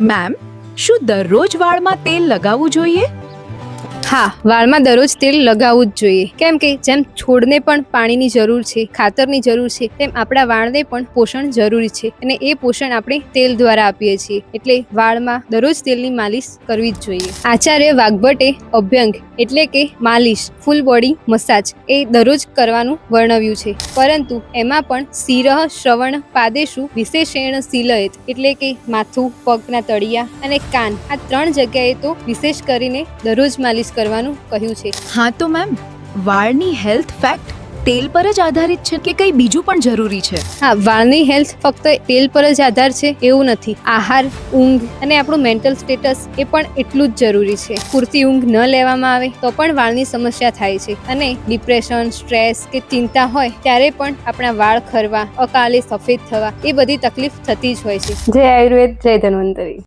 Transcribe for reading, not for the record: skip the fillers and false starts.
Ma'am, શું દરરોજ વાળમાં તેલ લગાવવું જોઈએ? હા, વાળમાં દરરોજ તેલ લગાવવું જ જોઈએ, કેમ કે જેમ છોડને પણ પાણીની જરૂર છે, ખાતરની જરૂર છે, તેમ આપણા વાળને પણ પોષણ જરૂરી છે અને એ પોષણ આપણે તેલ દ્વારા આપીએ છીએ. એટલે વાળમાં દરરોજ તેલની માલિશ કરવી જ જોઈએ. આચાર્ય વાઘભટ્ટે અભ્યંગ એટલે કે માલિશ, ફૂલ બોડી મસાજ એ દરરોજ કરવાનું વર્ણવ્યું છે, પરંતુ એમાં પણ શિરઃ શ્રવણ પાદેશુ વિશેષેણ શીલયેત એટલે કે માથું, પગના તળિયા અને કાન આ 3 જગ્યાએ તો વિશેષ કરીને દરરોજ માલિશ કરવાનું કહ્યું છે. હા તો મેમ, વાળની હેલ્થ ફેક્ટ તેલ પર જ આધારિત છે કે કંઈ બીજું પણ જરૂરી છે? હા, વાળની હેલ્થ ફક્ત તેલ પર જ આધાર છે એવું નથી. આહાર, ઊંઘ અને આપણું મેન્ટલ સ્ટેટસ એ પણ એટલું જ જરૂરી છે. પૂરતી ઊંઘ ન લેવામાં આવે તો પણ વાળની સમસ્યા થાય છે અને ડિપ્રેશન, સ્ટ્રેસ કે ચિંતા હોય ત્યારે પણ આપણા વાળ ખરવા, અકાલે સફેદ થવા એ બધી તકલીફ થતી જ હોય છે. જય આયુર્વેદ, જય ધન્વંતરી.